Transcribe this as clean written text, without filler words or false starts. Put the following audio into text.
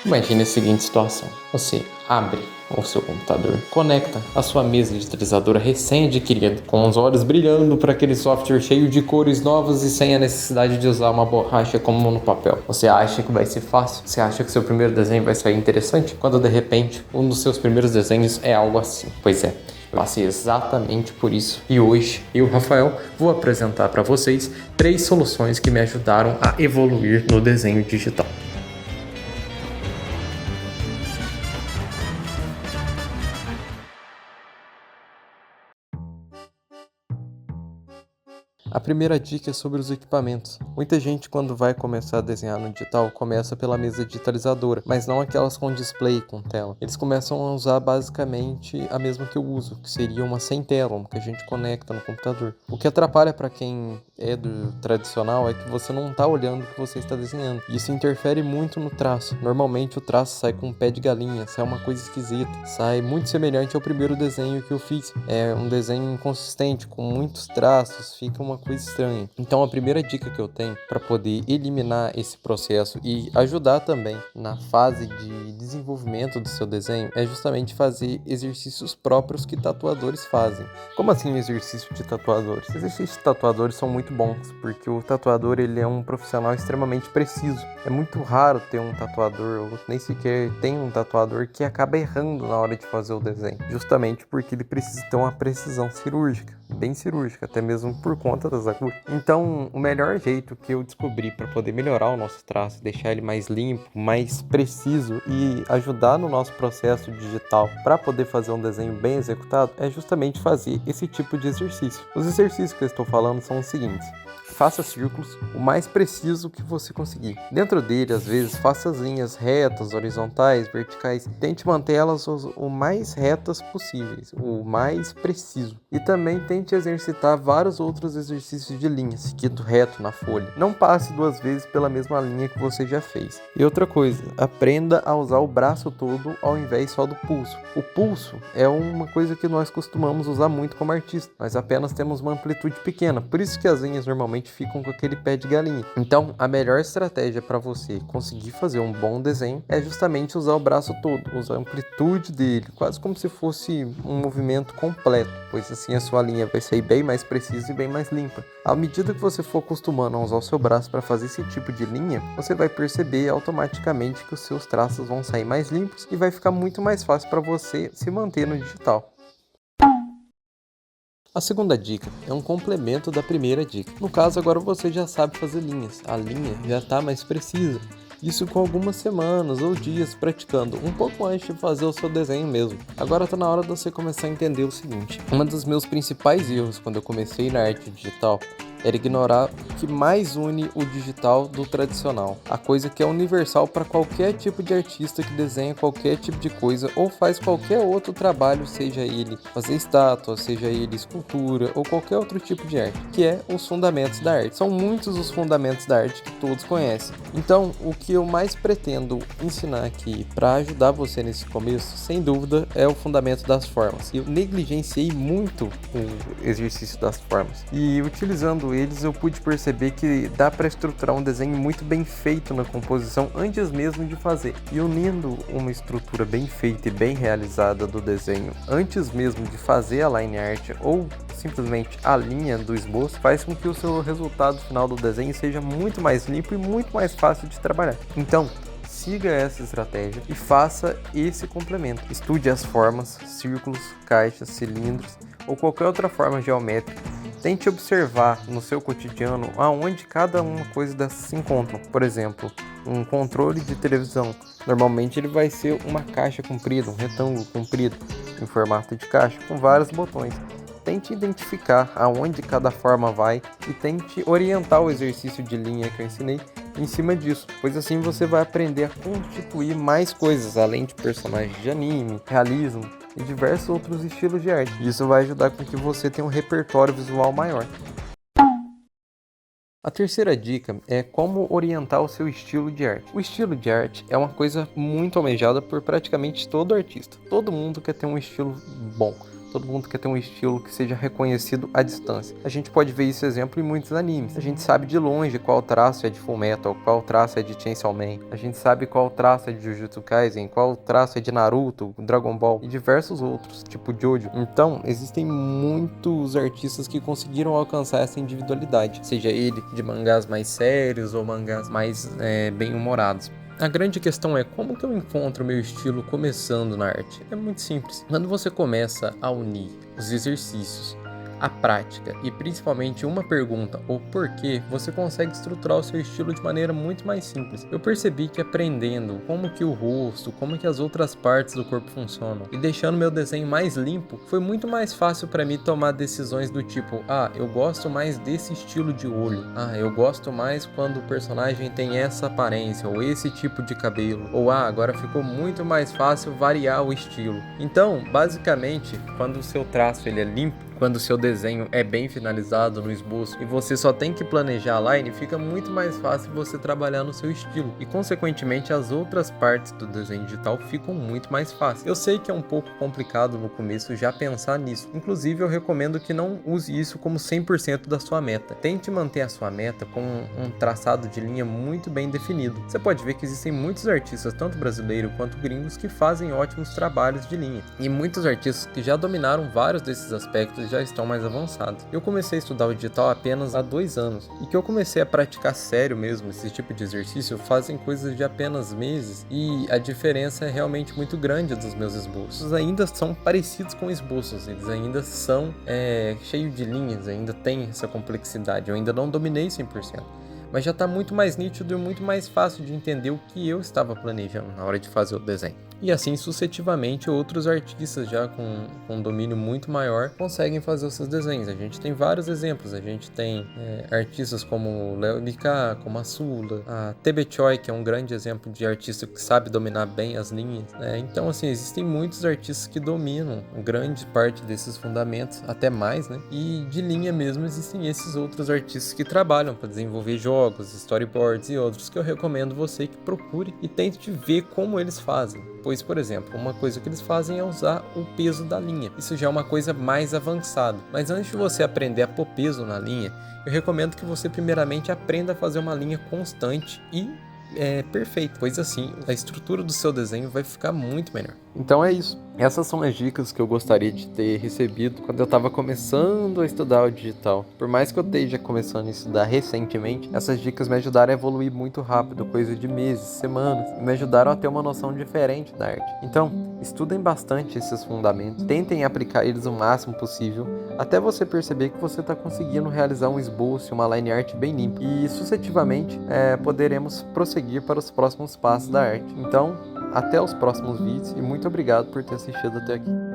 Imagine a seguinte situação: você abre o seu computador, conecta a sua mesa digitalizadora recém-adquirida, com os olhos brilhando para aquele software cheio de cores novas e sem a necessidade de usar uma borracha como no papel. Você acha que vai ser fácil? Você acha que seu primeiro desenho vai sair interessante? Quando de repente um dos seus primeiros desenhos é algo assim. Pois é, eu passei exatamente por isso e hoje eu, Rafael, vou apresentar para vocês 3 soluções que me ajudaram a evoluir no desenho digital. A primeira dica é sobre os equipamentos. Muita gente, quando vai começar a desenhar no digital, começa pela mesa digitalizadora, mas não aquelas com display, com tela. Eles começam a usar basicamente a mesma que eu uso, que seria uma sem tela, uma que a gente conecta no computador. O que atrapalha para quem é do tradicional é que você não está olhando o que você está desenhando. Isso interfere muito no traço. Normalmente o traço sai com um pé de galinha, sai uma coisa esquisita, sai muito semelhante ao primeiro desenho que eu fiz. É um desenho inconsistente, com muitos traços, fica uma coisa estranha. Então a primeira dica que eu tenho para poder eliminar esse processo e ajudar também na fase de desenvolvimento do seu desenho é justamente fazer exercícios próprios que tatuadores fazem. Como assim exercício de tatuadores? Exercícios de tatuadores são muito bons, porque o tatuador ele é um profissional extremamente preciso. É muito raro ter um tatuador, ou nem sequer tem um tatuador que acaba errando na hora de fazer o desenho, justamente porque ele precisa ter uma precisão cirúrgica, bem cirúrgica, até mesmo por conta das agulhas. Então, o melhor jeito que eu descobri para poder melhorar o nosso traço, deixar ele mais limpo, mais preciso e ajudar no nosso processo digital para poder fazer um desenho bem executado é justamente fazer esse tipo de exercício. Os exercícios que eu estou falando são os seguintes: faça círculos o mais preciso que você conseguir. Dentro dele, às vezes, faça as linhas retas, horizontais, verticais. Tente mantê-las o mais retas possíveis, o mais preciso. E também tente exercitar vários outros exercícios de linha, seguido reto na folha. Não passe 2 vezes pela mesma linha que você já fez. E outra coisa, aprenda a usar o braço todo ao invés só do pulso. O pulso é uma coisa que nós costumamos usar muito como artista. Nós apenas temos uma amplitude pequena, por isso que as linhas normalmente ficam com aquele pé de galinha. Então, a melhor estratégia para você conseguir fazer um bom desenho é justamente usar o braço todo, usar a amplitude dele, quase como se fosse um movimento completo, pois assim a sua linha vai sair bem mais precisa e bem mais limpa. À medida que você for acostumando a usar o seu braço para fazer esse tipo de linha, você vai perceber automaticamente que os seus traços vão sair mais limpos e vai ficar muito mais fácil para você se manter no digital. A segunda dica é um complemento da primeira dica. No caso, agora você já sabe fazer linhas. A linha já está mais precisa. Isso com algumas semanas ou dias praticando, um pouco antes de fazer o seu desenho mesmo. Agora está na hora de você começar a entender o seguinte: um dos meus principais erros quando eu comecei na arte digital era ignorar o que mais une o digital do tradicional, a coisa que é universal para qualquer tipo de artista que desenha qualquer tipo de coisa ou faz qualquer outro trabalho, seja ele fazer estátua, seja ele escultura ou qualquer outro tipo de arte, que é os fundamentos da arte. São muitos os fundamentos da arte que todos conhecem. Então, o que eu mais pretendo ensinar aqui para ajudar você nesse começo, sem dúvida, é o fundamento das formas. Eu negligenciei muito o exercício das formas e utilizando eles eu pude perceber que dá para estruturar um desenho muito bem feito na composição antes mesmo de fazer. E unindo uma estrutura bem feita e bem realizada do desenho antes mesmo de fazer a line art ou simplesmente a linha do esboço, faz com que o seu resultado final do desenho seja muito mais limpo e muito mais fácil de trabalhar. Então, siga essa estratégia e faça esse complemento. Estude as formas, círculos, caixas, cilindros ou qualquer outra forma geométrica. Tente observar no seu cotidiano aonde cada uma coisa dessas se encontram. Por exemplo, um controle de televisão. Normalmente ele vai ser uma caixa comprida, um retângulo comprido, em formato de caixa, com vários botões. Tente identificar aonde cada forma vai e tente orientar o exercício de linha que eu ensinei em cima disso, pois assim você vai aprender a constituir mais coisas, além de personagens de anime, realismo e diversos outros estilos de arte. Isso vai ajudar com que você tenha um repertório visual maior. A terceira dica é como orientar o seu estilo de arte. O estilo de arte é uma coisa muito almejada por praticamente todo artista. Todo mundo quer ter um estilo bom. todo mundo quer ter um estilo que seja reconhecido à distância. A gente pode ver esse exemplo em muitos animes. A gente sabe de longe qual traço é de Fullmetal, qual traço é de Chainsaw Man. A gente sabe qual traço é de Jujutsu Kaisen, qual traço é de Naruto, Dragon Ball e diversos outros, tipo Jojo. Então, existem muitos artistas que conseguiram alcançar essa individualidade, seja ele de mangás mais sérios ou mangás mais bem-humorados. A grande questão é como que eu encontro o meu estilo começando na arte? É muito simples. Quando você começa a unir os exercícios, a prática e principalmente uma pergunta ou porquê, você consegue estruturar o seu estilo de maneira muito mais simples. Eu percebi que aprendendo como que o rosto, como que as outras partes do corpo funcionam e deixando meu desenho mais limpo, foi muito mais fácil para mim tomar decisões do tipo, eu gosto mais desse estilo de olho, eu gosto mais quando o personagem tem essa aparência ou esse tipo de cabelo, ou agora ficou muito mais fácil variar o estilo. Então, basicamente, quando o seu traço ele é limpo, quando o seu desenho é bem finalizado no esboço e você só tem que planejar a line, fica muito mais fácil você trabalhar no seu estilo e, consequentemente, as outras partes do desenho digital ficam muito mais fáceis. Eu sei que é um pouco complicado no começo já pensar nisso, inclusive eu recomendo que não use isso como 100% da sua meta. Tente manter a sua meta com um traçado de linha muito bem definido. Você pode ver que existem muitos artistas, tanto brasileiros quanto gringos, que fazem ótimos trabalhos de linha e muitos artistas que já dominaram vários desses aspectos já estão mais avançados. Eu comecei a estudar o digital apenas há 2 anos e que eu comecei a praticar sério mesmo esse tipo de exercício fazem coisas de apenas meses e a diferença é realmente muito grande dos meus esboços. Ainda são parecidos com esboços, eles ainda são cheios de linhas, ainda tem essa complexidade, eu ainda não dominei 100%. Mas já está muito mais nítido e muito mais fácil de entender o que eu estava planejando na hora de fazer o desenho. E assim sucessivamente outros artistas já com um domínio muito maior conseguem fazer os seus desenhos. A gente tem vários exemplos, a gente tem artistas como o Léo Licá, como a Sula, a TB Choi, que é um grande exemplo de artista que sabe dominar bem as linhas, né? Então assim, existem muitos artistas que dominam grande parte desses fundamentos, até mais, né? E de linha mesmo existem esses outros artistas que trabalham para desenvolver jogos, storyboards e outros que eu recomendo você que procure e tente ver como eles fazem. Pois, por exemplo, uma coisa que eles fazem é usar o peso da linha. Isso já é uma coisa mais avançada. Mas antes de você aprender a pôr peso na linha, eu recomendo que você primeiramente aprenda a fazer uma linha constante e perfeita. Pois assim, a estrutura do seu desenho vai ficar muito melhor. Então é isso. Essas são as dicas que eu gostaria de ter recebido quando eu estava começando a estudar o digital. Por mais que eu esteja começando a estudar recentemente, essas dicas me ajudaram a evoluir muito rápido, coisa de meses, semanas, e me ajudaram a ter uma noção diferente da arte. Então, estudem bastante esses fundamentos, tentem aplicar eles o máximo possível, até você perceber que você está conseguindo realizar um esboço e uma line art bem limpa. E, sucessivamente, poderemos prosseguir para os próximos passos da arte. Então, até os próximos vídeos e muito obrigado por ter assistido até aqui.